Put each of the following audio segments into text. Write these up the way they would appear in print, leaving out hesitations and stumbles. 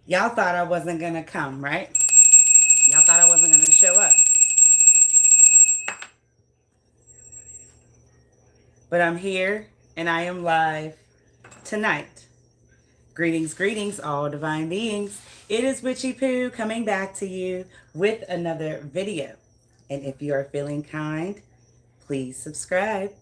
Y'all thought I wasn't going to come, right? Y'all thought I wasn't going to show up. But I'm here and I am live tonight. Greetings, greetings, all divine beings. It is Witchy Poo coming back to you with another video. And if you are feeling kind, please subscribe.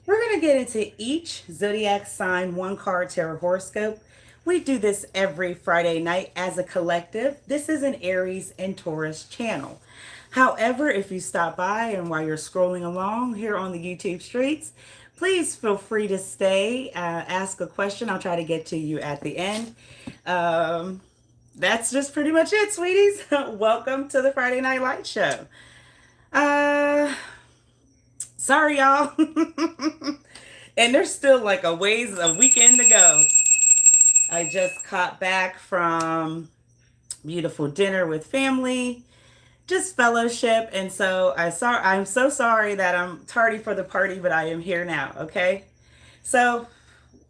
We're going to get into each zodiac sign one card tarot horoscope. We do this every Friday night as a collective. This is an Aries and Taurus channel. However, if you stop by and while you're scrolling along here on the YouTube streets, please feel free to stay, ask a question. I'll try to get to you at the end. That's just pretty much it, sweeties. Welcome to the Friday Night Light Show. Sorry, y'all. And there's still like a weekend to go. I just caught back from beautiful dinner with family, just fellowship, and so I'm so sorry that I'm tardy for the party, but I am here now, okay? So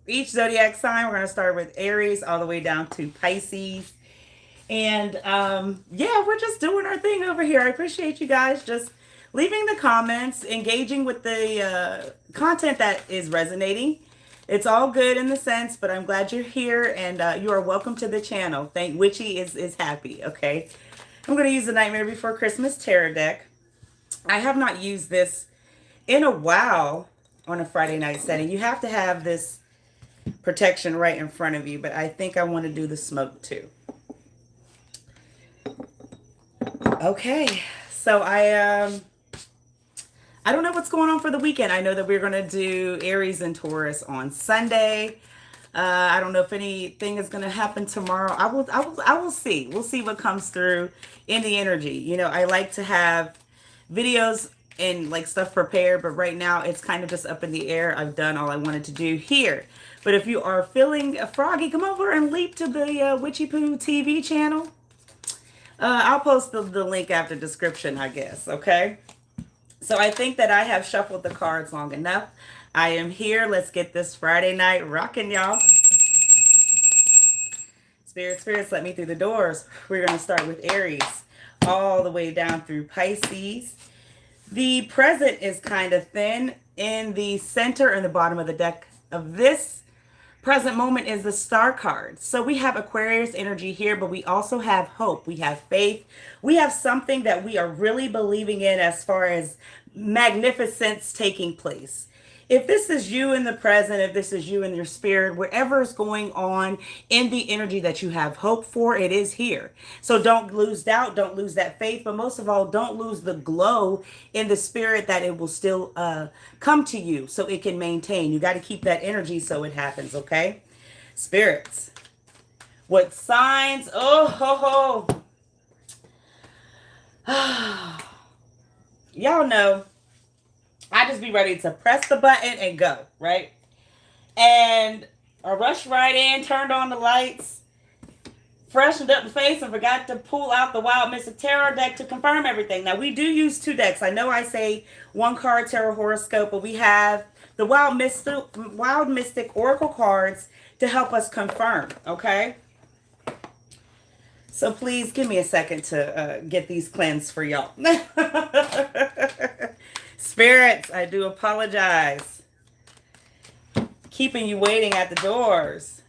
each zodiac sign, we're going to start with Aries all the way down to Pisces. And yeah, we're just doing our thing over here. I appreciate you guys just leaving the comments, engaging with the content that is resonating. It's all good in the sense, but I'm glad you're here, and you are welcome to the channel. Thank Witchy is happy, okay? I'm going to use the Nightmare Before Christmas tarot deck. I have not used this in a while on a Friday night setting. You have to have this protection right in front of you, but I think I want to do the smoke too. Okay, so I don't know what's going on for the weekend. I know that we're going to do Aries and Taurus on Sunday. I don't know if anything is going to happen tomorrow. I will see. We'll see what comes through in the energy. You know, I like to have videos and like stuff prepared, but right now it's kind of just up in the air. I've done all I wanted to do here. But if you are feeling froggy, come over and leap to the Witchy Poo TV channel. I'll post the link after description, I guess. Okay. So I think that I have shuffled the cards long enough. I am here. Let's get this Friday night rocking, y'all. Spirits, let me through the doors. We're going to start with Aries all the way down through Pisces. The present is kind of thin. In the center and the bottom of the deck of this present moment is the Star card. So we have Aquarius energy here, but we also have hope. We have faith. We have something that we are really believing in as far as magnificence taking place. If this is you in the present, if this is you in your spirit, whatever is going on in the energy that you have hope for, it is here. So don't lose doubt, don't lose that faith, but most of all, don't lose the glow in the spirit that it will still come to you so it can maintain. You got to keep that energy so it happens, okay? Spirits. What signs? Oh, ho, ho. Y'all know I just be ready to press the button and go, right? And I rushed right in, turned on the lights, freshened up the face, and forgot to pull out the Wild Mystic Tarot deck to confirm everything. Now, we do use two decks. I know I say one card tarot horoscope, but we have the Wild Mystic Oracle cards to help us confirm, okay? So please give me a second to get these cleansed for y'all. Spirits, I do apologize. Keeping you waiting at the doors.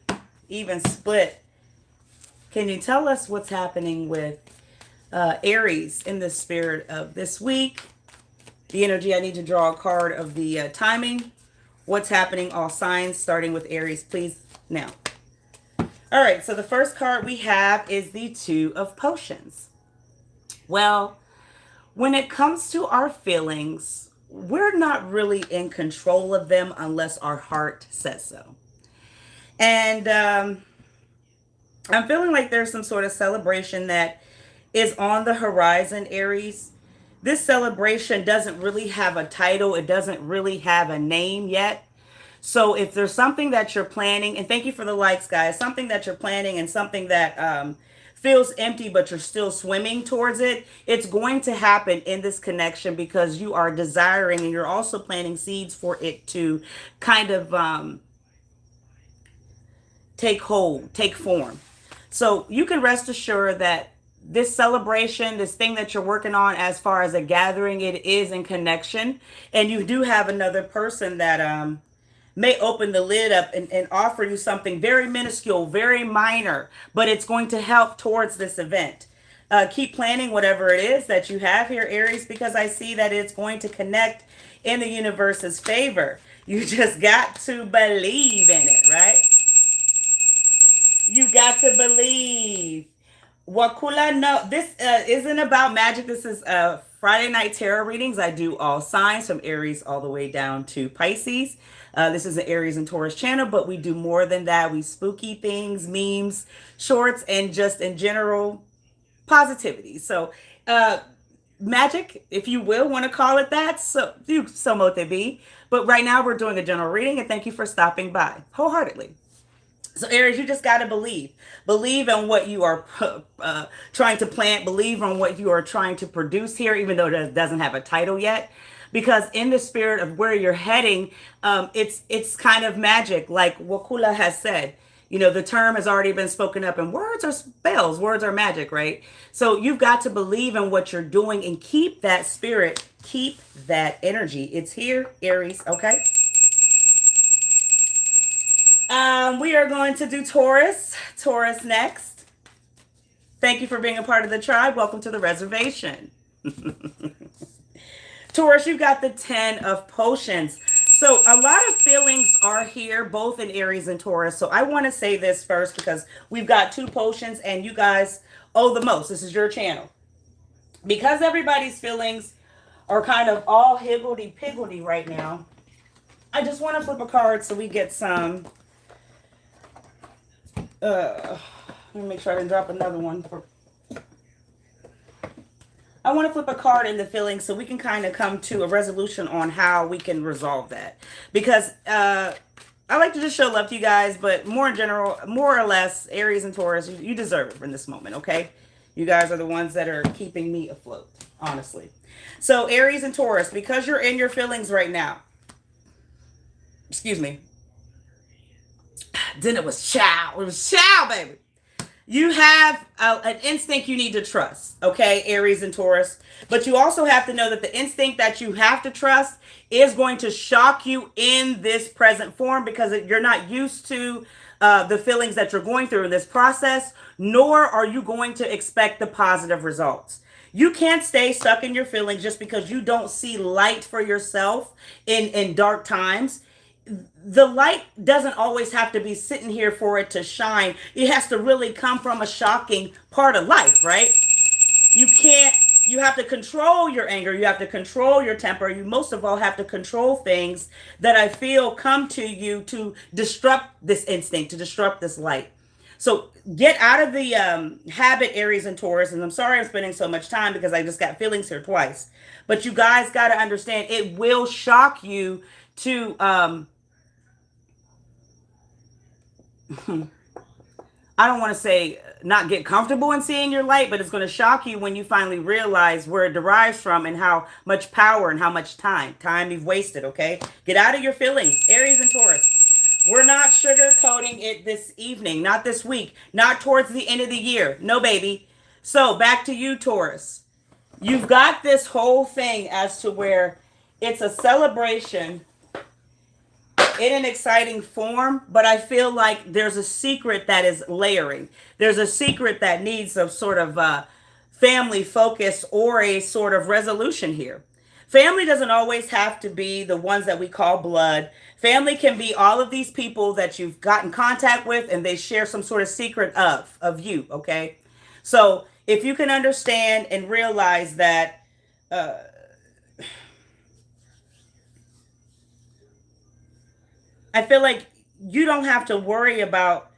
Even split. Can you tell us what's happening with Aries in the spirit of this week? The energy, I need to draw a card of the timing. What's happening, all signs, starting with Aries, please, now. All right, so the first card we have is the Two of Potions. Well, when it comes to our feelings, we're not really in control of them unless our heart says so. And I'm feeling like there's some sort of celebration that is on the horizon, Aries. This celebration doesn't really have a title. It doesn't really have a name yet. So if there's something that you're planning, and thank you for the likes, guys, something that you're planning and something that feels empty, but you're still swimming towards it, it's going to happen in this connection because you are desiring and you're also planting seeds for it to kind of take hold, take form. So you can rest assured that this celebration, this thing that you're working on as far as a gathering, it is in connection. And you do have another person that may open the lid up and offer you something very minuscule, very minor, but it's going to help towards this event. Keep planning whatever it is that you have here, Aries, because I see that it's going to connect in the universe's favor. You just got to believe in it, right? You got to believe. Wakula, no, this isn't about magic. This is Friday night tarot readings. I do all signs from Aries all the way down to Pisces. This is an Aries and Taurus channel, but we do more than that. We spooky things, memes, shorts, and just in general positivity. So, magic, if you will, want to call it that, so you so mote be. But right now we're doing a general reading, and thank you for stopping by wholeheartedly. So Aries, you just got to believe. Believe in what you are trying to plant. Believe in what you are trying to produce here, even though it doesn't have a title yet. Because in the spirit of where you're heading, it's kind of magic. Like Wakula has said, you know, the term has already been spoken up, and words are spells. Words are magic, right? So you've got to believe in what you're doing and keep that spirit, keep that energy. It's here, Aries, okay? We are going to do Taurus. Taurus next. Thank you for being a part of the tribe. Welcome to the reservation. Taurus, you got the 10 of potions. So a lot of feelings are here, both in Aries and Taurus. So I want to say this first because we've got 2 potions and you guys owe the most. This is your channel. Because everybody's feelings are kind of all higgledy-piggledy right now, I just want to flip a card so we get some... let me make sure I didn't drop another one. I want to flip a card in the feeling so we can kind of come to a resolution on how we can resolve that. Because I like to just show love to you guys, but more in general, more or less, Aries and Taurus, you deserve it in this moment, okay? You guys are the ones that are keeping me afloat, honestly. So Aries and Taurus, because you're in your feelings right now, excuse me, then it was chow. It was chow, baby. You have an instinct you need to trust, okay, Aries and Taurus. But you also have to know that the instinct that you have to trust is going to shock you in this present form because you're not used to the feelings that you're going through in this process, nor are you going to expect the positive results. You can't stay stuck in your feelings just because you don't see light for yourself in dark times. The light doesn't always have to be sitting here for it to shine. It has to really come from a shocking part of life, right? You have to control your anger. You have to control your temper. You most of all have to control things that I feel come to you to disrupt this instinct, to disrupt this light. So get out of the habit, Aries and Taurus. And I'm sorry I'm spending so much time because I just got feelings here twice. But you guys got to understand it will shock you to... I don't want to say not get comfortable in seeing your light, but it's going to shock you when you finally realize where it derives from and how much power and how much time you've wasted, okay? Get out of your feelings, Aries and Taurus. We're not sugarcoating it this evening, not this week, not towards the end of the year. No, baby. So back to you, Taurus. You've got this whole thing as to where it's a celebration in an exciting form, but I feel like there's a secret that is layering. There's a secret that needs a sort of family focus or a sort of resolution here. Family doesn't always have to be the ones that we call blood. Family can be all of these people that you've gotten contact with and they share some sort of secret of you, okay? So if you can understand and realize that I feel like you don't have to worry about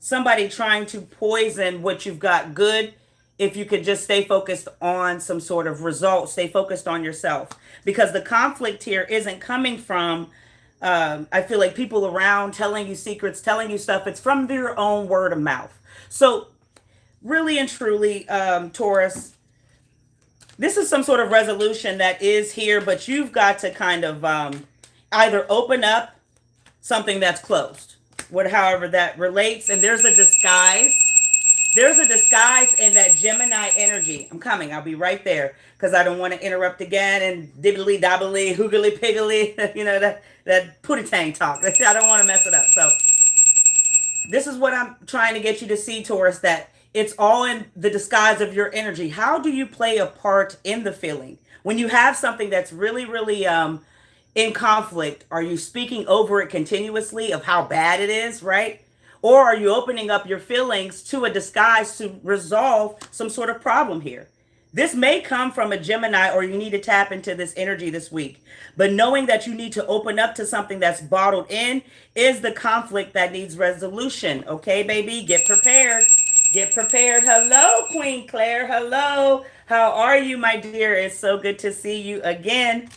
somebody trying to poison what you've got good if you could just stay focused on some sort of result, stay focused on yourself. Because the conflict here isn't coming from, I feel like people around telling you secrets, telling you stuff. It's from your own word of mouth. So really and truly, Taurus, this is some sort of resolution that is here, but you've got to kind of either open up something that's closed, however that relates. And there's a disguise. disguise in that Gemini energy. I'm coming. I'll be right there because I don't want to interrupt again and dibbly dobbly, hoogly piggly, that pootie-tang talk. I don't want to mess it up. So this is what I'm trying to get you to see, Taurus, that it's all in the disguise of your energy. How do you play a part in the feeling? When you have something that's really, really in conflict, are you speaking over it continuously of how bad it is, right? Or are you opening up your feelings to a disguise to resolve some sort of problem here? This may come from a Gemini, or you need to tap into this energy this week. But knowing that you need to open up to something that's bottled in is the conflict that needs resolution. Okay, baby, get prepared. Get prepared. Hello, Queen Claire. Hello. How are you, my dear? It's so good to see you again.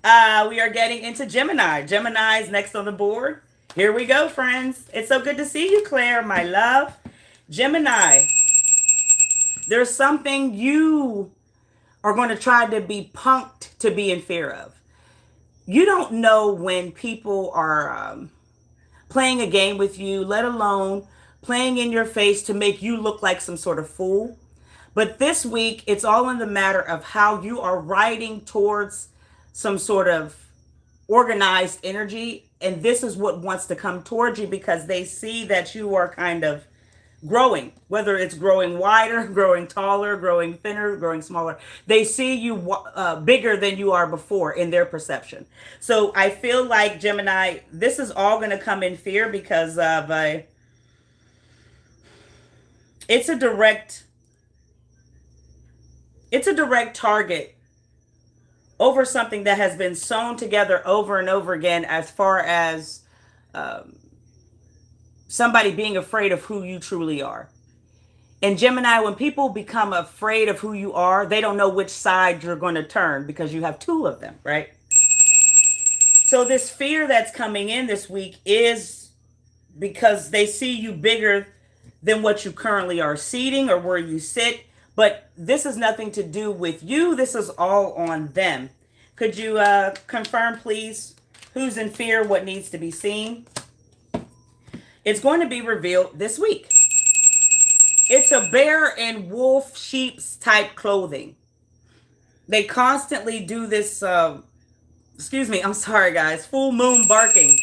We are getting into Gemini. Gemini is next on the board. Here we go, friends. It's so good to see you, Claire, my love. Gemini, there's something you are going to try to be punked to be in fear of. You don't know when people are playing a game with you, let alone playing in your face to make you look like some sort of fool. But this week, it's all in the matter of how you are riding towards some sort of organized energy. And this is what wants to come towards you because they see that you are kind of growing, whether it's growing wider, growing taller, growing thinner, growing smaller. They see you bigger than you are before in their perception. So I feel like, Gemini, this is all going to come in fear because of it's a direct target over something that has been sewn together over and over again, as far as somebody being afraid of who you truly are. And Gemini, when people become afraid of who you are, they don't know which side you're going to turn because you have two of them, right? So this fear that's coming in this week is because they see you bigger than what you currently are seating or where you sit. But this has nothing to do with you. This is all on them. Could you confirm, please, who's in fear, what needs to be seen? It's going to be revealed this week. It's a bear and wolf sheep's type clothing. They constantly do this, excuse me, I'm sorry, guys, full moon barking.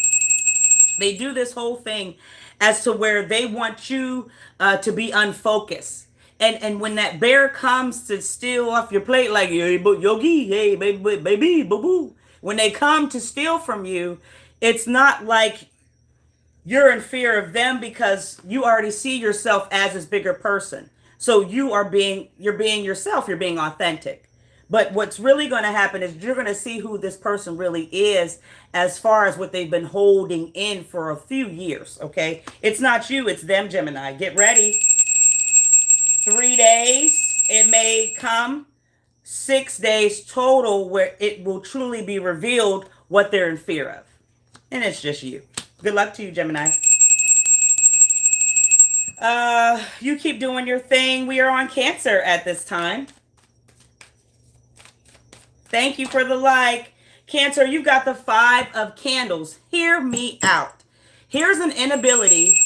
They do this whole thing as to where they want you to be unfocused. And when that bear comes to steal off your plate, like, hey, Yogi, hey, baby, boo-boo. When they come to steal from you, it's not like you're in fear of them because you already see yourself as this bigger person. So you're being yourself, you're being authentic. But what's really going to happen is you're going to see who this person really is as far as what they've been holding in for a few years, okay? It's not you, it's them, Gemini. Get ready. 3 days, it may come. 6 days total where it will truly be revealed what they're in fear of. And it's just you. Good luck to you, Gemini. You keep doing your thing. We are on Cancer at this time. Thank you for the like. Cancer, you've got the 5 of Candles. Hear me out. Here's an inability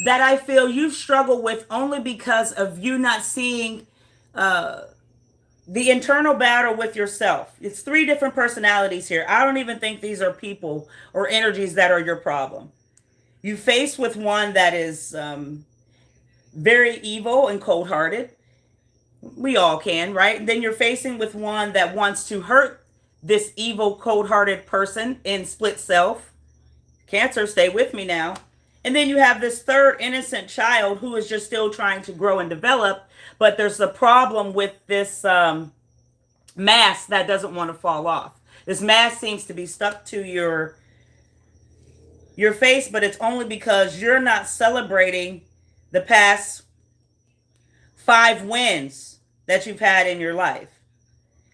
that I feel you've struggled with only because of you not seeing the internal battle with yourself. It's 3 different personalities here. I don't even think these are people or energies that are your problem. You face with one that is very evil and cold-hearted. We all can, right? And then you're facing with one that wants to hurt this evil, cold-hearted person in split self. Cancer, stay with me now. And then you have this third innocent child who is just still trying to grow and develop. But there's a problem with this mask that doesn't want to fall off. This mask seems to be stuck to your face, but it's only because you're not celebrating the past 5 wins that you've had in your life.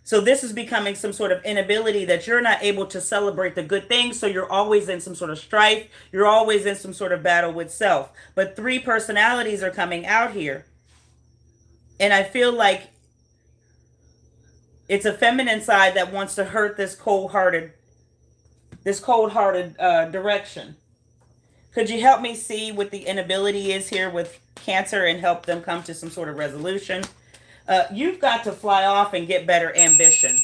So this is becoming some sort of inability that you're not able to celebrate the good things. So you're always in some sort of strife. You're always in some sort of battle with self. But 3 personalities are coming out here. And I feel like it's a feminine side that wants to hurt this cold-hearted direction. Could you help me see what the inability is here with Cancer and help them come to some sort of resolution? You've got to fly off and get better ambition.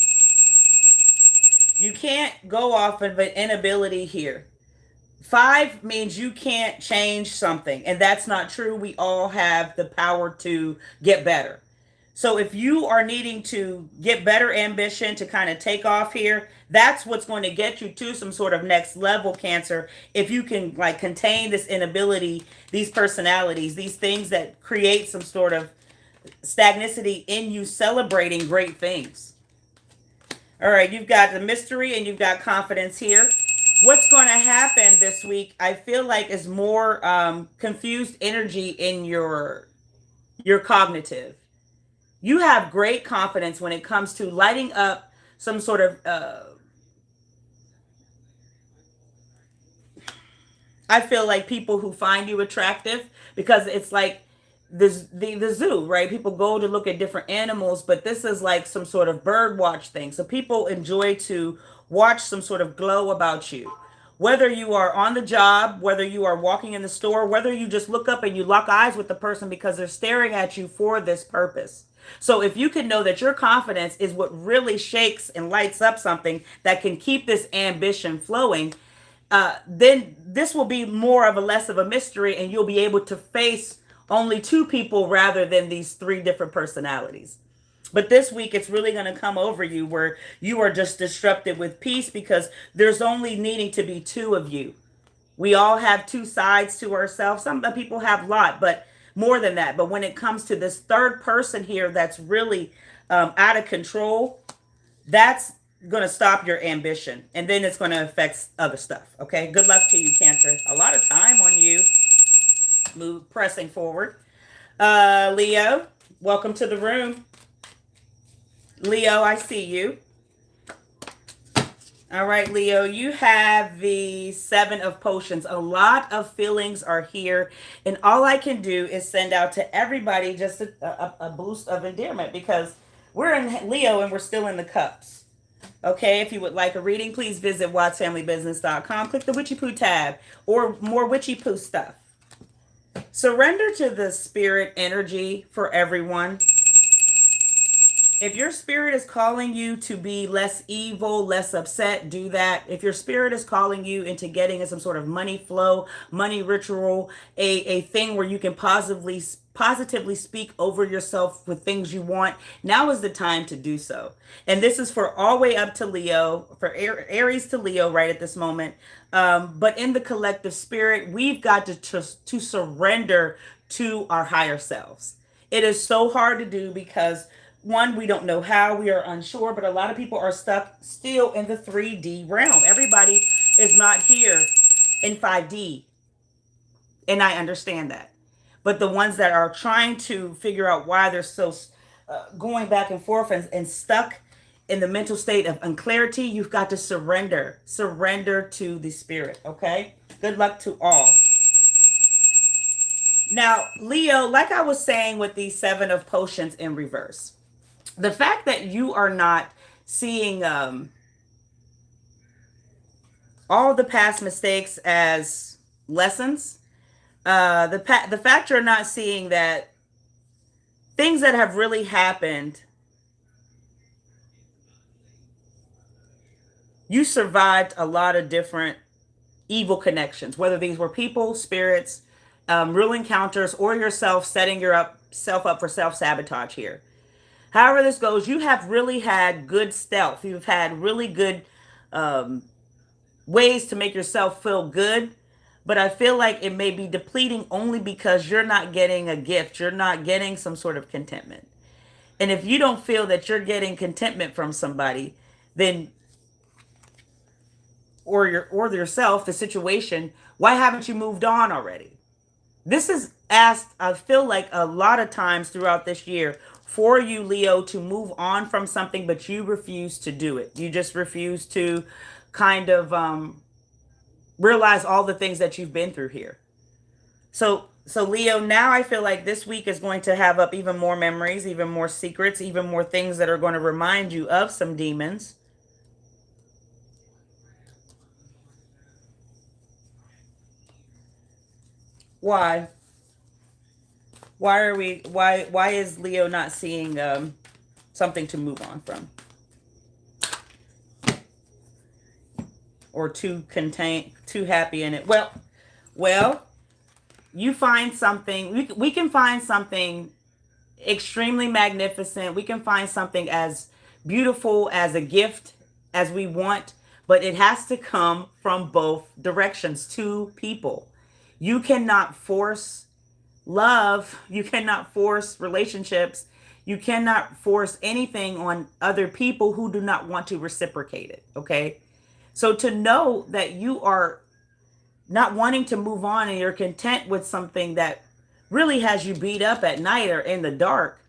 You can't go off of an inability here. Five means you can't change something, and that's not true. We all have the power to get better. So if you are needing to get better ambition to kind of take off here, that's what's going to get you to some sort of next level, Cancer. If you can like contain this inability, these personalities, these things that create some sort of stagnicity in you celebrating great things. All right, you've got the mystery and you've got confidence here. What's going to happen this week, I feel like, is more confused energy in your cognitive. You have great confidence when it comes to lighting up some sort of I feel like people who find you attractive, because it's like the zoo, right? People go to look at different animals, but this is like some sort of bird watch thing. So people enjoy to watch some sort of glow about you. Whether you are on the job, whether you are walking in the store, whether you just look up and you lock eyes with the person because they're staring at you for this purpose. So if you can know that your confidence is what really shakes and lights up something that can keep this ambition flowing, then this will be more of a less of a mystery, and you'll be able to face only two people rather than these three different personalities. But this week, it's really going to come over you where you are just disrupted with peace because there's only needing to be two of you. We all have two sides to ourselves. Some people have a lot, but more than that. But when it comes to this third person here that's really out of control, that's going to stop your ambition. And then it's going to affect other stuff. Okay. Good luck to you, Cancer. A lot of time on you. Move pressing forward. Leo, welcome to the room. Leo, I see you. All right, Leo, you have the Seven of Potions. A lot of feelings are here. And all I can do is send out to everybody just a boost of endearment because we're in Leo and we're still in the cups. Okay, if you would like a reading, please visit wattsfamilybusiness.com. Click the Witchy Poo tab or more Witchy Poo stuff. Surrender to the spirit energy for everyone. If your spirit is calling you to be less evil, less upset, do that. If your spirit is calling you into getting some sort of money flow, money ritual, a thing where you can positively speak over yourself with things you want, now is the time to do so. And this is for all the way up to Leo, for Aries to Leo right at this moment. But in the collective spirit, we've got to surrender to our higher selves. It is so hard to do because one, we don't know how, we are unsure, but a lot of people are stuck still in the 3D realm. Everybody is not here in 5D. And I understand that. But the ones that are trying to figure out why they're so going back and forth and stuck in the mental state of unclarity, you've got to surrender. Surrender to the spirit, okay? Good luck to all. Now, Leo, like I was saying with the Seven of Potions in reverse, the fact that you are not seeing all the past mistakes as lessons, the fact you're not seeing that things that have really happened, you survived a lot of different evil connections, whether these were people, spirits, real encounters, or yourself setting yourself up for self-sabotage here. However this goes, you have really had good stealth. You've had really good ways to make yourself feel good. But I feel like it may be depleting only because you're not getting a gift. You're not getting some sort of contentment. And if you don't feel that you're getting contentment from somebody, then or yourself, the situation, why haven't you moved on already? This is asked, I feel like a lot of times throughout this year, for you, Leo, to move on from something, but you refuse to do it. You just refuse to kind of realize all the things that you've been through here. So Leo, now I feel like this week is going to have up even more memories, even more secrets, even more things that are going to remind you of some demons. Why? Why is Leo not seeing something to move on from? Or too contained, too happy in it? Well, you find something, we can find something extremely magnificent. We can find something as beautiful as a gift as we want, but it has to come from both directions, two people. You cannot force love, you cannot force relationships, you cannot force anything on other people who do not want to reciprocate it, okay? So to know that you are not wanting to move on and you're content with something that really has you beat up at night or in the dark,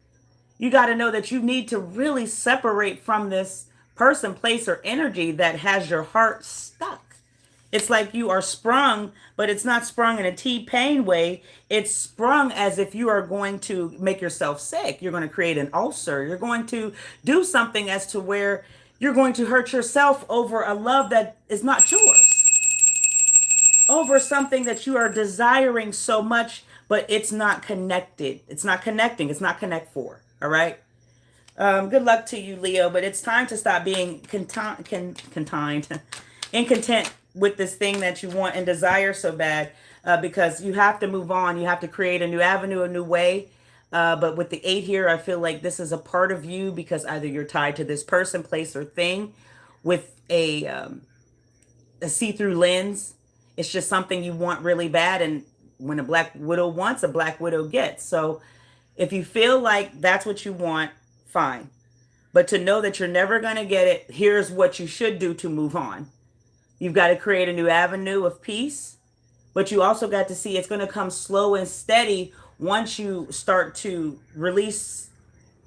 you got to know that you need to really separate from this person, place, or energy that has your heart stuck. It's like you are sprung, but it's not sprung in a T-pain way. It's sprung as if you are going to make yourself sick. You're going to create an ulcer. You're going to do something as to where you're going to hurt yourself over a love that is not yours, over something that you are desiring so much, but it's not connected. It's not connecting. It's not connect for. All right. Good luck to you, Leo. But it's time to stop being contained and content with this thing that you want and desire so bad, because you have to move on. You have to create a new avenue, a new way. But with the 8 here, I feel like this is a part of you because either you're tied to this person, place, or thing with a see-through lens. It's just something you want really bad. And when a black widow wants, a black widow gets. So if you feel like that's what you want, fine. But to know that you're never going to get it, here's what you should do to move on. You've got to create a new avenue of peace. But you also got to see it's going to come slow and steady once you start to release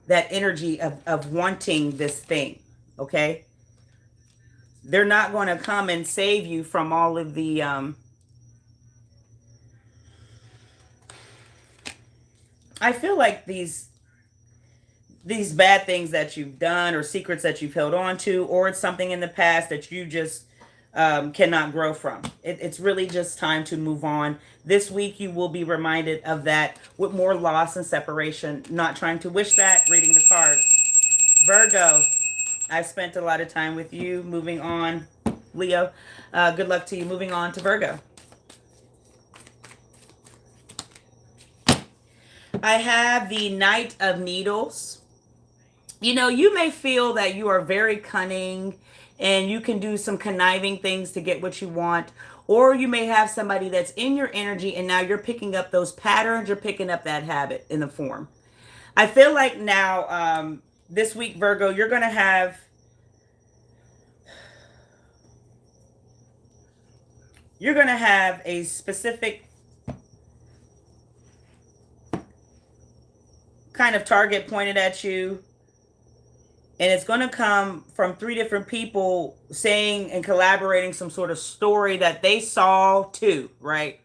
that energy of wanting this thing. Okay? They're not going to come and save you from all of the I feel like these bad things that you've done or secrets that you've held on to, or it's something in the past that you just cannot grow from. It's really just time to move on. This week you will be reminded of that with more loss and separation. Not trying to wish that, reading the cards. Virgo, I've spent a lot of time with you. Moving on, Leo. Good luck to you. Moving on to Virgo. I have the Knight of Needles. You know, you may feel that you are very cunning and you can do some conniving things to get what you want. Or you may have somebody that's in your energy and now you're picking up those patterns. You're picking up that habit in the form. I feel like now, this week, Virgo, you're going to have a specific kind of target pointed at you, and it's going to come from 3 different people saying and collaborating some sort of story that they saw too, right?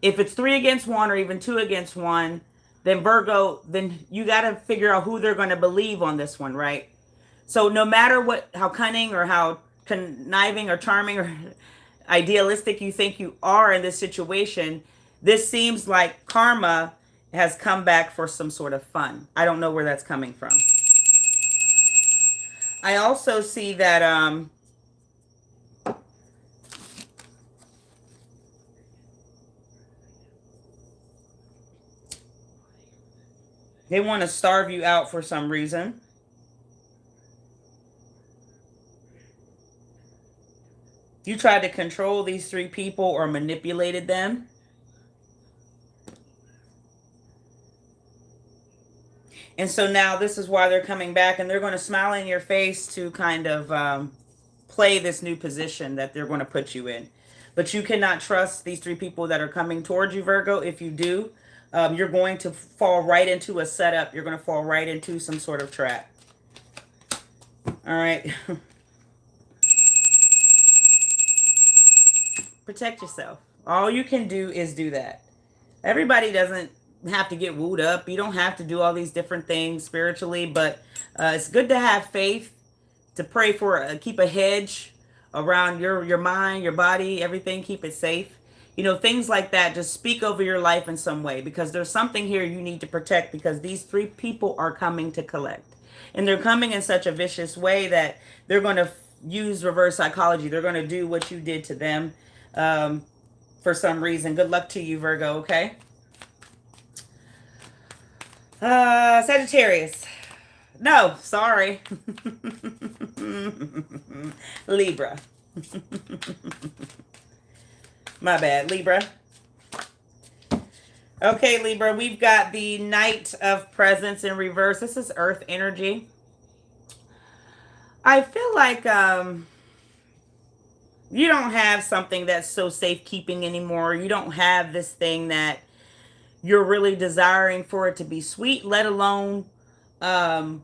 If it's 3 against 1 or even 2 against 1, then Virgo, then you got to figure out who they're going to believe on this one, right? So no matter how cunning or how conniving or charming or idealistic you think you are in this situation, this seems like karma has come back for some sort of fun. I don't know where that's coming from. I also see that they want to starve you out for some reason. You tried to control these 3 people or manipulated them. And so now this is why they're coming back, and they're going to smile in your face to kind of play this new position that they're going to put you in. But you cannot trust these 3 people that are coming towards you, Virgo. If you do, you're going to fall right into a setup. You're going to fall right into some sort of trap. All right. Protect yourself. All you can do is do that. Everybody doesn't have to get wooed up. You don't have to do all these different things spiritually, but it's good to have faith, to pray for, keep a hedge around your mind, your body, everything. Keep it safe. Things like that. Just speak over your life in some way, because there's something here you need to protect, because these three people are coming to collect. And they're coming in such a vicious way that they're going to use reverse psychology. They're going to do what you did to them for some reason. Good luck to you, Virgo, okay? Sagittarius. No, sorry. Libra. My bad, Libra. Okay, Libra, we've got the Knight of Presents in reverse. This is Earth energy. I feel like you don't have something that's so safekeeping anymore. You don't have this thing that you're really desiring for it to be sweet, let alone I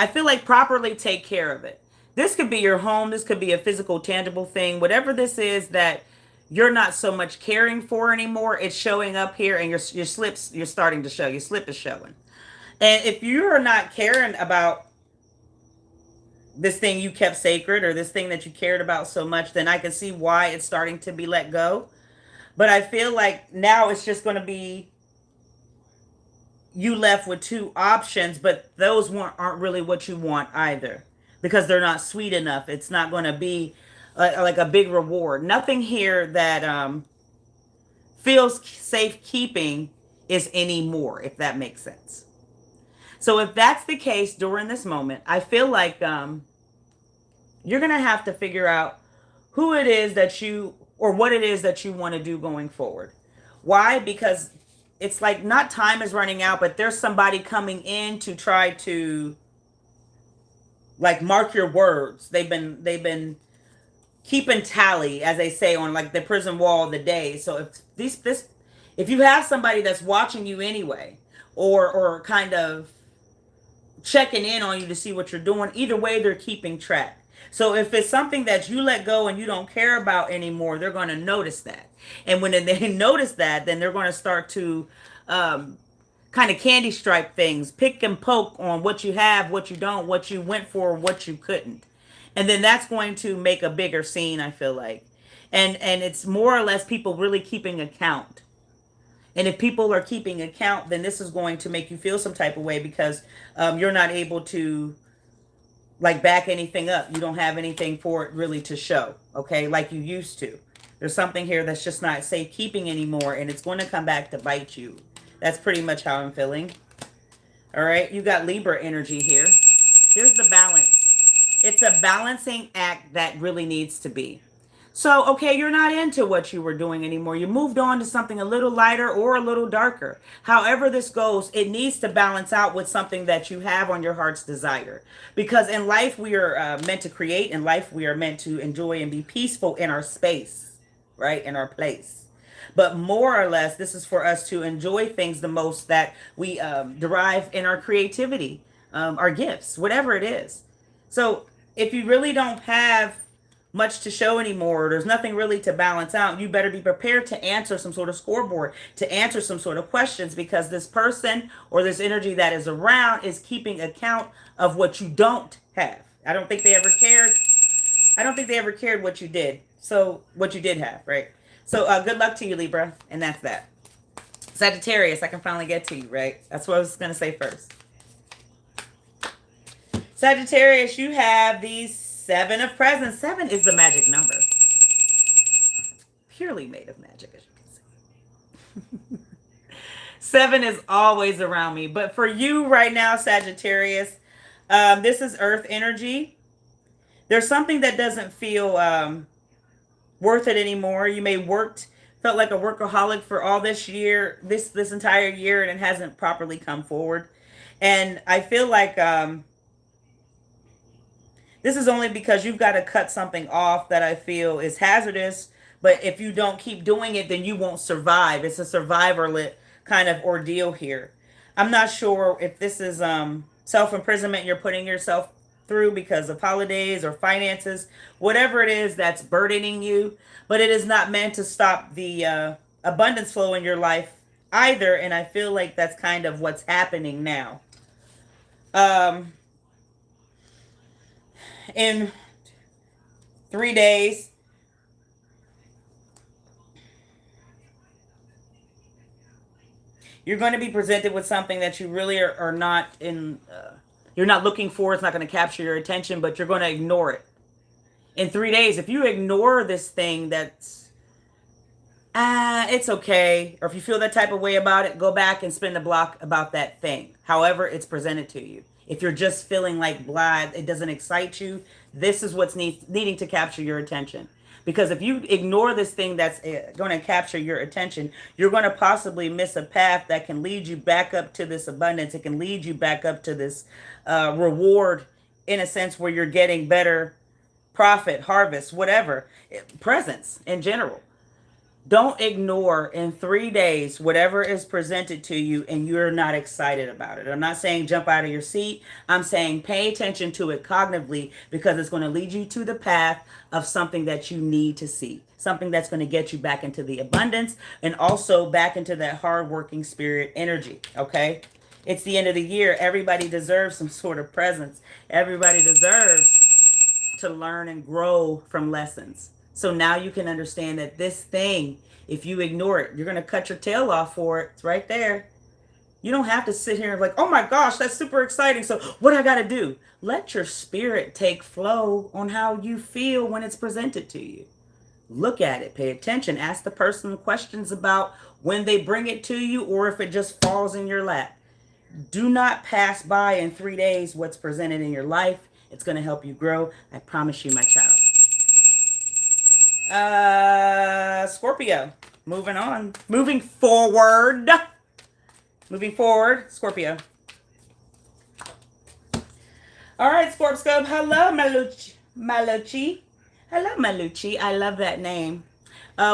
feel like properly take care of it. This could be your home. This could be a physical, tangible thing. Whatever this is that you're not so much caring for anymore, it's showing up here, and your slips, you're starting to show. Your slip is showing. And if you're not caring about this thing you kept sacred, or this thing that you cared about so much, then I can see why it's starting to be let go. But I feel like now it's just going to be you left with two options, but those aren't really what you want either, because they're not sweet enough. It's not going to be like a big reward. Nothing here that feels safekeeping is anymore, if that makes sense. So if that's the case during this moment, I feel like you're going to have to figure out who it is that you, or what it is that you want to do going forward. Why? Because it's like not time is running out, but there's somebody coming in to try to like mark your words. They've been keeping tally, as they say, on like the prison wall of the day. So if you have somebody that's watching you anyway, or kind of checking in on you to see what you're doing, either way they're keeping track. So if it's something that you let go and you don't care about anymore, they're going to notice that. And when they notice that, then they're going to start to kind of candy stripe things, pick and poke on what you have, what you don't, what you went for, what you couldn't. And then that's going to make a bigger scene, I feel like. And it's more or less people really keeping account. And if people are keeping account, then this is going to make you feel some type of way, because you're not able to like back anything up. You don't have anything for it really to show, okay, like you used to. There's something here that's just not safekeeping anymore, and it's going to come back to bite you. That's pretty much how I'm feeling. All right, you got Libra energy here. Here's the balance. It's a balancing act that really needs to be. So, okay, you're not into what you were doing anymore. You moved on to something a little lighter or a little darker. However this goes, it needs to balance out with something that you have on your heart's desire. Because in life, we are meant to create. In life, we are meant to enjoy and be peaceful in our space, right? In our place. But more or less, this is for us to enjoy things the most that we derive in our creativity, our gifts, whatever it is. So if you really don't have much to show anymore, there's nothing really to balance out, you better be prepared to answer some sort of scoreboard, to answer some sort of questions, because this person or this energy that is around is keeping account of what you don't have. I don't think they ever cared. I don't think they ever cared what you did. So what you did have, right? So good luck to you, Libra. And that's that. Sagittarius, I can finally get to you, right? That's what I was going to say first. Sagittarius, you have these 7 of Presents. 7 is the magic number. Purely made of magic, as you can see. 7 is always around me. But for you right now, Sagittarius, this is Earth energy. There's something that doesn't feel worth it anymore. You may felt like a workaholic for all this year, this entire year, and it hasn't properly come forward. And I feel like this is only because you've got to cut something off that I feel is hazardous. But if you don't keep doing it, then you won't survive. It's a survivor kind of ordeal here. I'm not sure if this is self-imprisonment you're putting yourself through because of holidays or finances, whatever it is that's burdening you. But it is not meant to stop the abundance flow in your life either. And I feel like that's kind of what's happening now. And 3 days. You're going to be presented with something that you really are not in, you're not looking for. It's not going to capture your attention, but you're going to ignore it. In 3 days, if you ignore this thing that's, it's okay, or if you feel that type of way about it, go back and spin the block about that thing, however it's presented to you. If you're just feeling like blah, it doesn't excite you, this is what's needing to capture your attention. Because if you ignore this thing that's going to capture your attention, you're going to possibly miss a path that can lead you back up to this abundance. It can lead you back up to this reward, in a sense, where you're getting better profit, harvest, whatever, presence in general. Don't ignore in 3 days whatever is presented to you and you're not excited about it. I'm not saying jump out of your seat. I'm saying pay attention to it cognitively, because it's going to lead you to the path of something that you need to see. Something that's going to get you back into the abundance and also back into that hardworking spirit energy. Okay? It's the end of the year. Everybody deserves some sort of presence. Everybody deserves to learn and grow from lessons. So now you can understand that this thing, if you ignore it, you're going to cut your tail off for it. It's right there. You don't have to sit here and like, oh my gosh, that's super exciting. So what I got to do? Let your spirit take flow on how you feel when it's presented to you. Look at it. Pay attention. Ask the person questions about when they bring it to you, or if it just falls in your lap. Do not pass by in 3 days what's presented in your life. It's going to help you grow. I promise you, my child. Scorpio. Moving on. Moving forward. Scorpio. All right, Scorpscope. Hello, Maluchi. Hello, Maluchi. I love that name.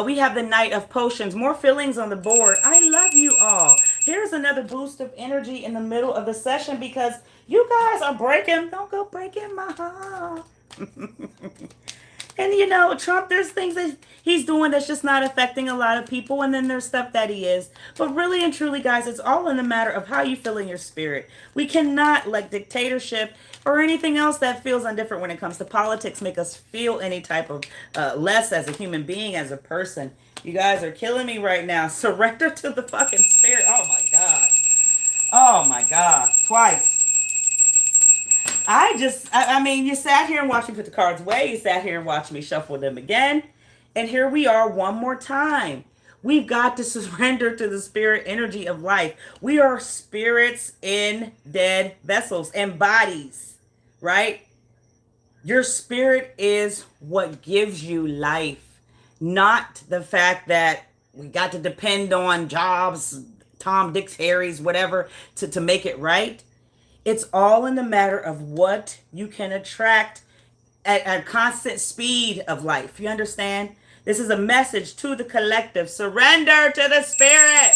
We have the Knight of Potions. More feelings on the board. I love you all. Here's another boost of energy in the middle of the session, because you guys are breaking. Don't go breaking my heart. And you know, Trump, there's things that he's doing that's just not affecting a lot of people. And then there's stuff that he is. But really and truly, guys, it's all in the matter of how you feel in your spirit. We cannot let dictatorship or anything else that feels indifferent when it comes to politics make us feel any type of less as a human being, as a person. You guys are killing me right now. Surrender to the fucking spirit. Oh my God. Oh my God. Twice. I mean, you sat here and watched me put the cards away. You sat here and watched me shuffle them again. And here we are one more time. We've got to surrender to the spirit energy of life. We are spirits in dead vessels and bodies, right? Your spirit is what gives you life, not the fact that we got to depend on jobs, Tom, Dick's, Harry's, whatever, to make it right. It's all in the matter of what you can attract at a constant speed of life. You understand? This is a message to the collective. Surrender to the spirit.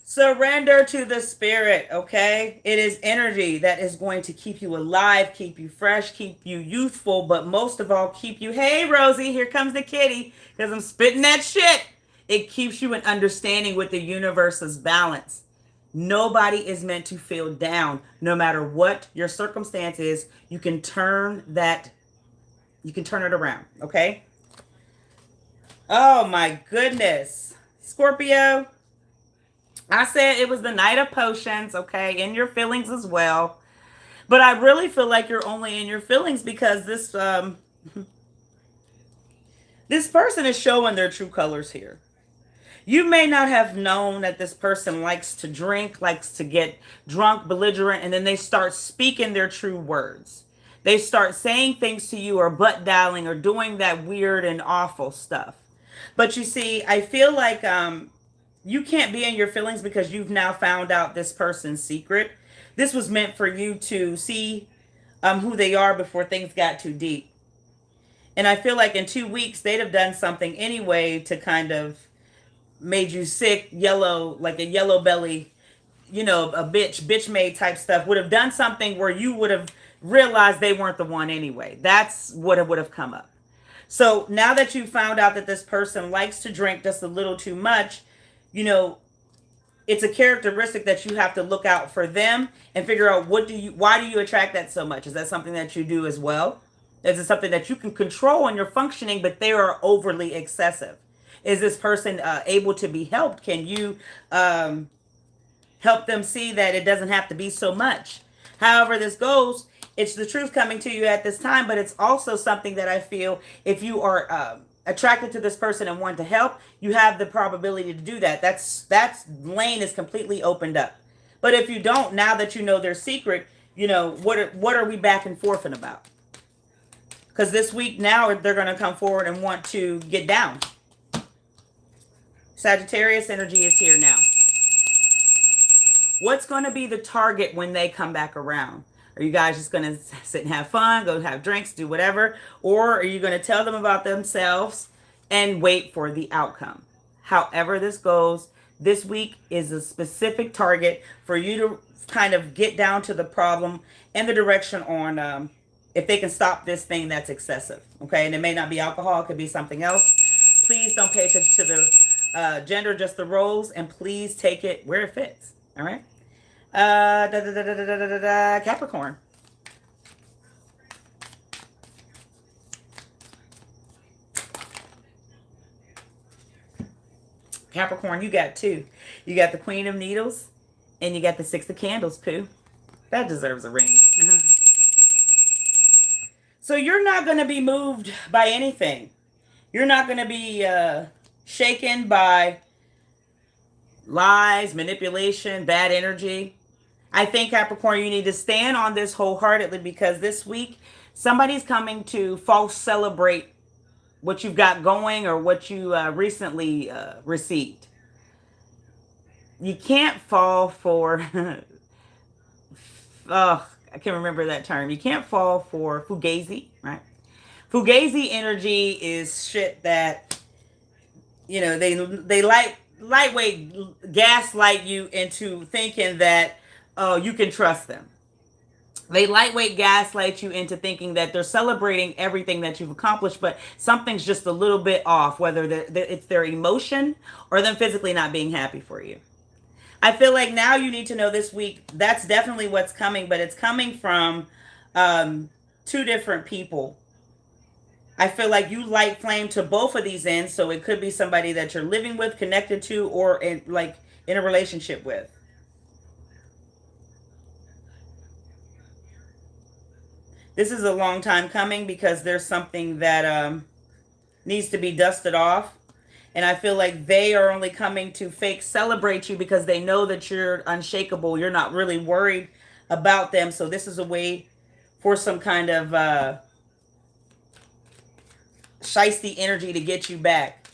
Surrender to the spirit, okay? It is energy that is going to keep you alive, keep you fresh, keep you youthful, but most of all, keep you, hey, Rosie, here comes the kitty, because I'm spitting that shit. It keeps you in understanding with the universe's balance. Nobody is meant to feel down. No matter what your circumstance is, you can turn it around, okay? Oh my goodness. Scorpio, I said it was the Knight of Potions, okay, in your feelings as well. But I really feel like you're only in your feelings because this person is showing their true colors here. You may not have known that this person likes to drink, likes to get drunk, belligerent, and then they start speaking their true words. They start saying things to you, or butt dialing, or doing that weird and awful stuff. But you see, I feel like you can't be in your feelings because you've now found out this person's secret. This was meant for you to see who they are before things got too deep. And I feel like in 2 weeks, they'd have done something anyway to kind of made you sick, yellow, like a yellow belly, you know, a bitch made type stuff, would have done something where you would have realized they weren't the one anyway. That's what it would have come up. So now that you found out that this person likes to drink just a little too much, you know, it's a characteristic that you have to look out for them and figure out why do you attract that so much? Is that something that you do as well? Is it something that you can control and you're functioning, but they are overly excessive? Is this person able to be helped? Can you help them see that it doesn't have to be so much? However this goes, it's the truth coming to you at this time, but it's also something that I feel if you are attracted to this person and want to help, you have the probability to do that. That's lane is completely opened up. But if you don't, now that you know their secret, you know what are we back and forthing about? Because this week now they're going to come forward and want to get down. Sagittarius energy is here now. What's going to be the target when they come back around? Are you guys just going to sit and have fun, go have drinks, do whatever? Or are you going to tell them about themselves and wait for the outcome? However this goes, this week is a specific target for you to kind of get down to the problem and the direction on if they can stop this thing that's excessive. Okay, and it may not be alcohol, it could be something else. Please don't pay attention to the gender, just the roles, and please take it where it fits. All right. Capricorn. Capricorn, you got two. You got the Queen of Needles and you got the Six of Candles, Pooh. That deserves a ring. So you're not going to be moved by anything. You're not going to be shaken by lies, manipulation, bad energy. I think, Capricorn, you need to stand on this wholeheartedly because this week somebody's coming to false celebrate what you've got going or what you recently received. You can't fall for, oh, I can't remember that term. You can't fall for fugazi, right? Fugazi energy is shit that, you know, they lightweight gaslight you into thinking that you can trust them. They lightweight gaslight you into thinking that they're celebrating everything that you've accomplished, but something's just a little bit off, whether it's their emotion or them physically not being happy for you. I feel like now you need to know this week, that's definitely what's coming, but it's coming from two different people. I feel like you light flame to both of these ends, so it could be somebody that you're living with, connected to, or in a relationship with. This is a long time coming because there's something that needs to be dusted off. And I feel like they are only coming to fake celebrate you because they know that you're unshakable. You're not really worried about them. So this is a way for some kind of shiesty energy to get you back.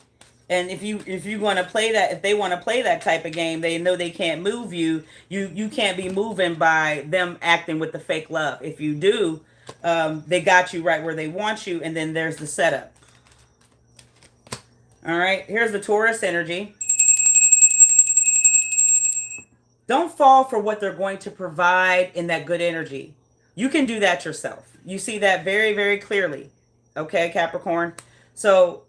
And if you want to play that, if they want to play that type of game, they know they can't move you. You can't be moving by them acting with the fake love. If you do, they got you right where they want you, and then there's the setup. All right, here's the Taurus energy. Don't fall for what they're going to provide in that good energy. You can do that yourself. You see that very, very clearly. Okay, Capricorn. So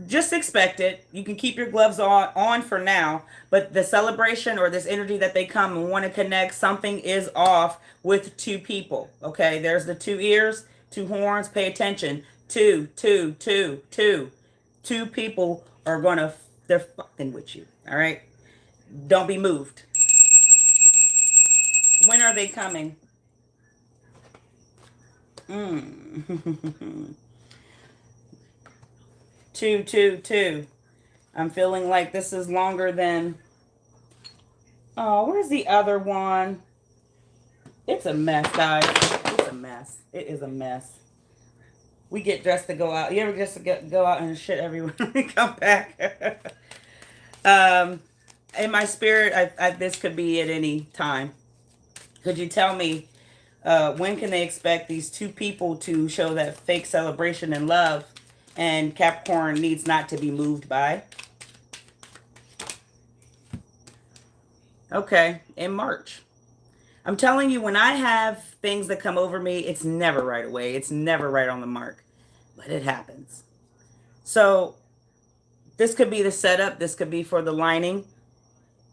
just expect it. You can keep your gloves on for now, but the celebration or this energy that they come and want to connect, something is off with two people. Okay, there's the two ears, two horns. Pay attention. Two people are gonna, they're fucking with you. All right, don't be moved. When are they coming? Two. I'm feeling like this is longer than, oh, where's the other one? It's a mess, guys. It's a mess. It is a mess. We get dressed to go out. You ever just go out and shit everywhere when we come back? In my spirit, this could be at any time. Could you tell me when can they expect these two people to show that fake celebration and love? And Capricorn needs not to be moved by. Okay, in March. I'm telling you, when I have things that come over me, it's never right away. It's never right on the mark. But it happens. So this could be the setup. This could be for the lining.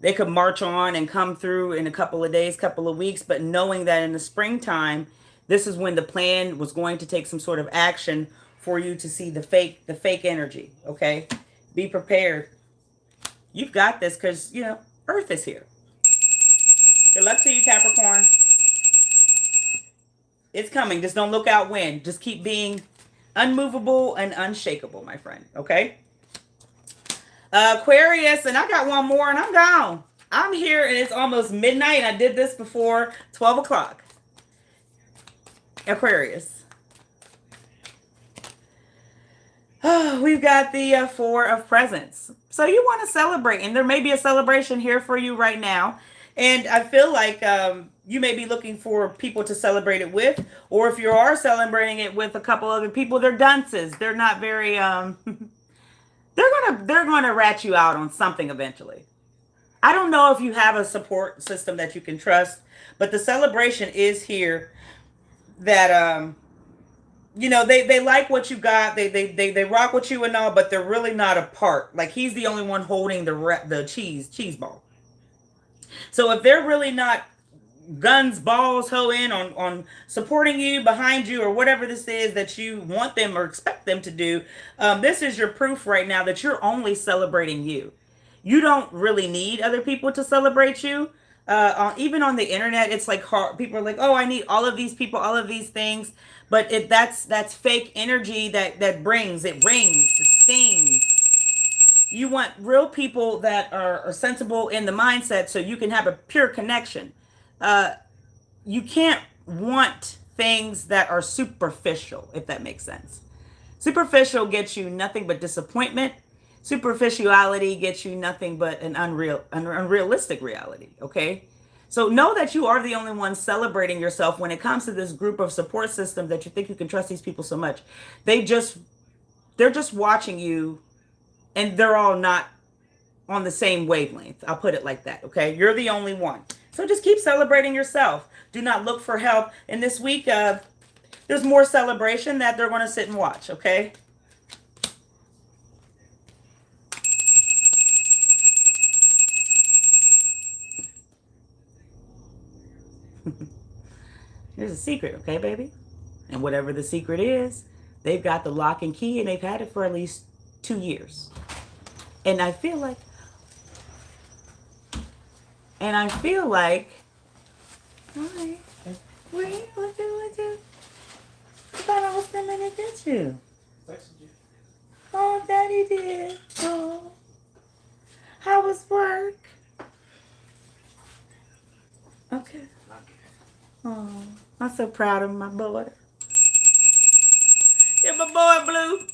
They could march on and come through in a couple of days, couple of weeks. But knowing that in the springtime, This is when the plan was going to take some sort of action for you to see the fake energy. Okay, be prepared. You've got this because Earth is here. Good luck to you, Capricorn. It's coming. Just don't look out when. Just keep being unmovable and unshakable, my friend. Okay. Aquarius, and I got one more and I'm gone. I'm here and it's almost midnight. I did this before 12 o'clock. Aquarius. Oh, we've got the Four of Presents. So you want to celebrate, and there may be a celebration here for you right now. And I feel like you may be looking for people to celebrate it with, or if you are celebrating it with a couple other people, they're dunces. They're not very they're gonna rat you out on something eventually. I don't know if you have a support system that you can trust, but the celebration is here that they like what you got. They rock with you and all, but they're really not apart. Like he's the only one holding the cheese ball. So if they're really not guns, balls, hoe in on supporting you, behind you, or whatever this is that you want them or expect them to do, this is your proof right now that you're only celebrating you. You don't really need other people to celebrate you. Even on the internet, it's like hard. People are like, "Oh, I need all of these people, all of these things," but that's fake energy that brings it rings, it stings. You want real people that are sensible in the mindset, so you can have a pure connection. You can't want things that are superficial, if that makes sense. Superficial gets you nothing but disappointment. Superficiality gets you nothing but an unrealistic reality. Okay. So know that you are the only one celebrating yourself when it comes to this group of support system that you think you can trust these people so much. They're just watching you, and they're all not on the same wavelength. I'll put it like that. Okay. You're the only one. So just keep celebrating yourself. Do not look for help. And this week, there's more celebration that they're going to sit and watch. Okay. Here's a secret. Okay, baby. And whatever the secret is, they've got the lock and key, and they've had it for at least 2 years. And I feel like, hi, what you? I thought I was coming to get you. Oh, Daddy did. Oh, how was work? Okay. Oh, I'm so proud of my boy. You're my boy, Blue.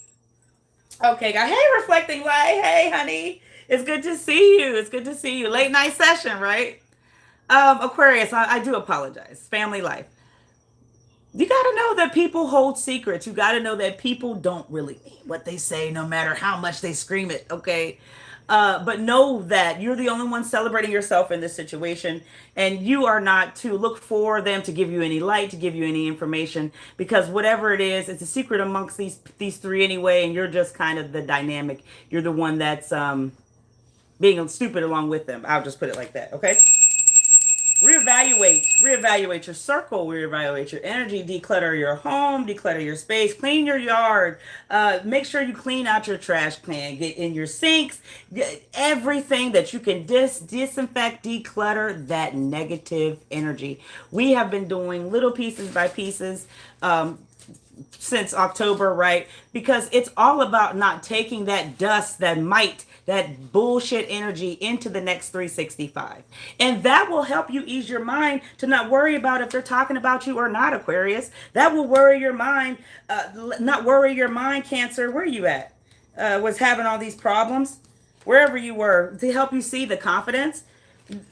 Okay, guys. Hey, Reflecting Light. Hey, honey. It's good to see you. It's good to see you. Late night session, right? Aquarius, I do apologize. Family life. You got to know that people hold secrets. You got to know that people don't really mean what they say, no matter how much they scream it. Okay. But know that you're the only one celebrating yourself in this situation, and you are not to look for them to give you any light, to give you any information, because whatever it is, it's a secret amongst these three anyway, and you're just kind of the dynamic. You're the one that's being stupid along with them. I'll just put it like that. Okay. Reevaluate your circle, reevaluate your energy, declutter your home, declutter your space, clean your yard, make sure you clean out your trash can, get in your sinks, get everything that you can disinfect, declutter that negative energy. We have been doing little pieces by pieces since October, right? Because it's all about not taking that dust, that bullshit energy into the next 365. And that will help you ease your mind to not worry about if they're talking about you or not, Aquarius. That will worry your mind, not worry your mind, Cancer. Where are you at? Was having all these problems, wherever you were, to help you see the confidence.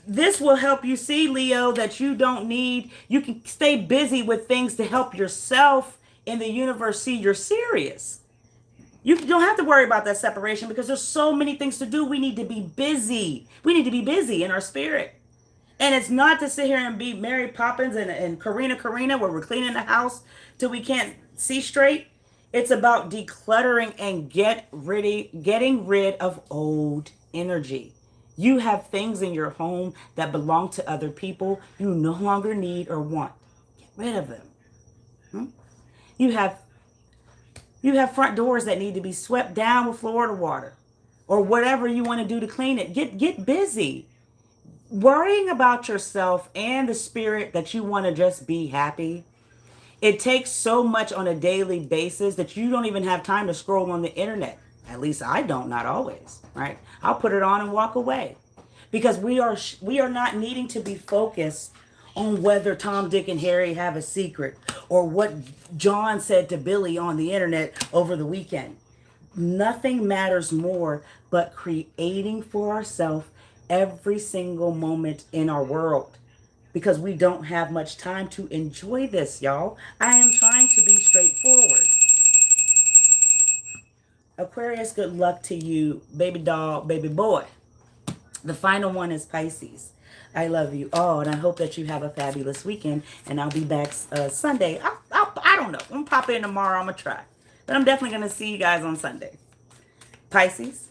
This will help you see, Leo, that you can stay busy with things to help yourself in the universe see you're serious. You don't have to worry about that separation because there's so many things to do. We need to be busy. We need to be busy in our spirit. And it's not to sit here and be Mary Poppins and Karina, where we're cleaning the house till we can't see straight. It's about decluttering and getting rid of old energy. You have things in your home that belong to other people you no longer need or want. Get rid of them. Hmm? You have you have front doors that need to be swept down with Florida water, or whatever you want to do to clean it. Get busy. Worrying about yourself and the spirit that you want to just be happy, it takes so much on a daily basis that you don't even have time to scroll on the internet. At least I don't, not always, right? I'll put it on and walk away because we are not needing to be focused on whether Tom, Dick, and Harry have a secret or what John said to Billy on the internet over the weekend. Nothing matters more but creating for ourselves every single moment in our world because we don't have much time to enjoy this, y'all. I am trying to be straightforward. Aquarius, good luck to you, baby doll, baby boy. The final one is Pisces. I love you all, and I hope that you have a fabulous weekend. And I'll be back Sunday. I don't know. I'm going to pop in tomorrow. I'm going to try. But I'm definitely going to see you guys on Sunday. Pisces,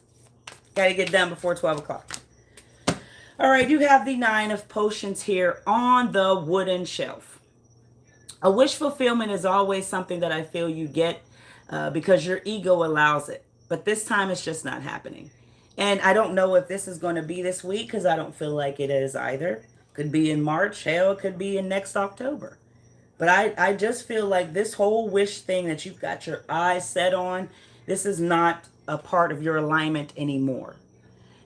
got to get done before 12 o'clock. All right, you have the Nine of Potions here on the wooden shelf. A wish fulfillment is always something that I feel you get because your ego allows it. But this time it's just not happening. And I don't know if this is going to be this week because I don't feel like it is either. Could be in March. Hell, it could be in next October. But I just feel like this whole wish thing that you've got your eyes set on, this is not a part of your alignment anymore.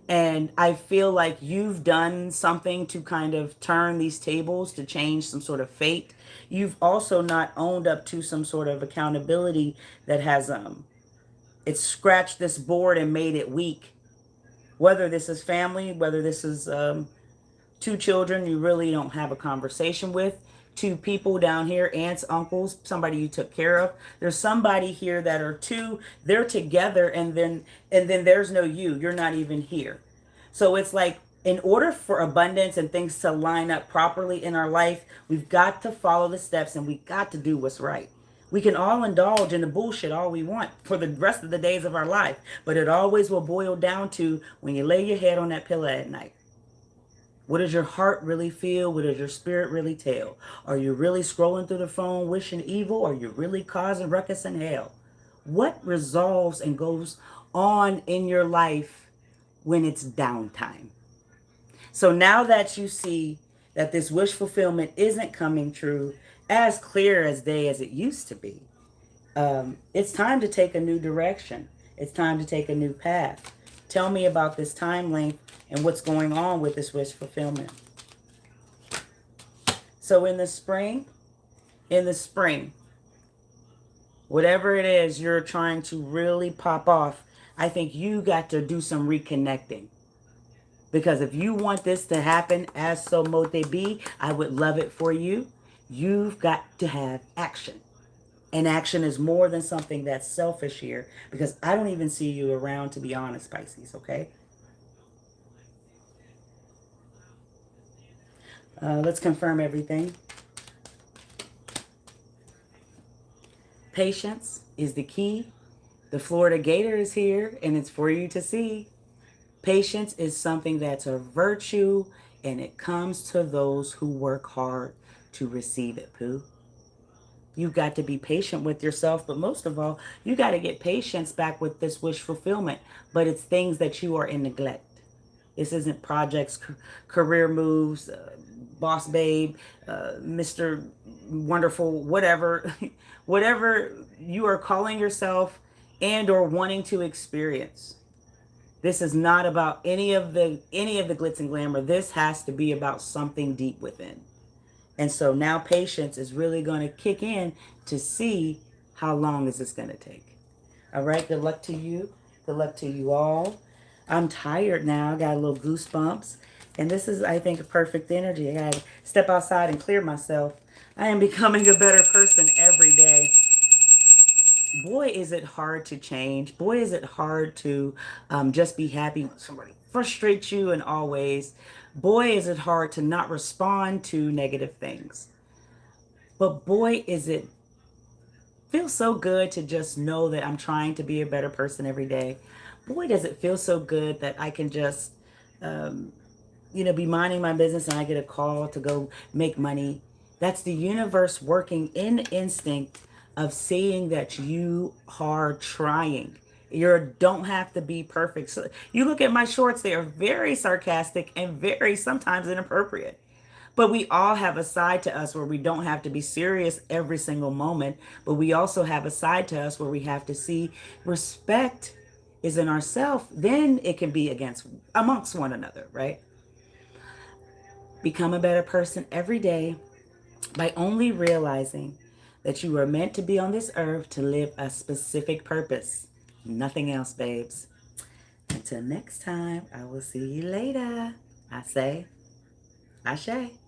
And I feel like you've done something to kind of turn these tables to change some sort of fate. You've also not owned up to some sort of accountability that has it's scratched this board and made it weak. Whether this is family, whether this is two children you really don't have a conversation with, two people down here, aunts, uncles, somebody you took care of. There's somebody here that are two, they're together, and then there's no you. You're not even here. So it's like in order for abundance and things to line up properly in our life, we've got to follow the steps and we got to do what's right. We can all indulge in the bullshit all we want for the rest of the days of our life, but it always will boil down to when you lay your head on that pillow at night. What does your heart really feel? What does your spirit really tell? Are you really scrolling through the phone wishing evil? Or are you really causing ruckus in hell? What resolves and goes on in your life when it's downtime? So now that you see that this wish fulfillment isn't coming true as clear as day as it used to be, it's time to take a new direction. It's time to take a new path. Tell me about this time length and what's going on with this wish fulfillment. So in the spring, whatever it is you're trying to really pop off, I think you got to do some reconnecting. Because if you want this to happen as so mote be, I would love it for you. You've got to have action. And action is more than something that's selfish here. Because I don't even see you around, to be honest, Pisces, okay? Let's confirm everything. Patience is the key. The Florida Gator is here, and it's for you to see. Patience is something that's a virtue, and it comes to those who work hard to receive it, Pooh. You've got to be patient with yourself, but most of all, you got to get patience back with this wish fulfillment. But it's things that you are in neglect. This isn't projects, career moves, boss babe, Mr. Wonderful, whatever, whatever you are calling yourself and or wanting to experience. This is not about any of the glitz and glamour. This has to be about something deep within. And so now patience is really going to kick in to see how long is this going to take. All right, good luck to you. Good luck to you all. I'm tired now. I got a little goosebumps. And this is, I think, a perfect energy. I got to step outside and clear myself. I am becoming a better person every day. Boy, is it hard to change. Boy, is it hard to just be happy when somebody frustrates you in all ways. Boy, is it hard to not respond to negative things. But boy, is it feel so good to just know that I'm trying to be a better person every day. Boy, does it feel so good that I can just, be minding my business and I get a call to go make money. That's the universe working in instinct of seeing that you are trying. You don't have to be perfect. So you look at my shorts, they are very sarcastic and very sometimes inappropriate. But we all have a side to us where we don't have to be serious every single moment. But we also have a side to us where we have to see respect is in ourselves. Then it can be amongst one another, right? Become a better person every day by only realizing that you were meant to be on this earth to live a specific purpose. Nothing else, babes. Until next time, I will see you later. I say, Ashe.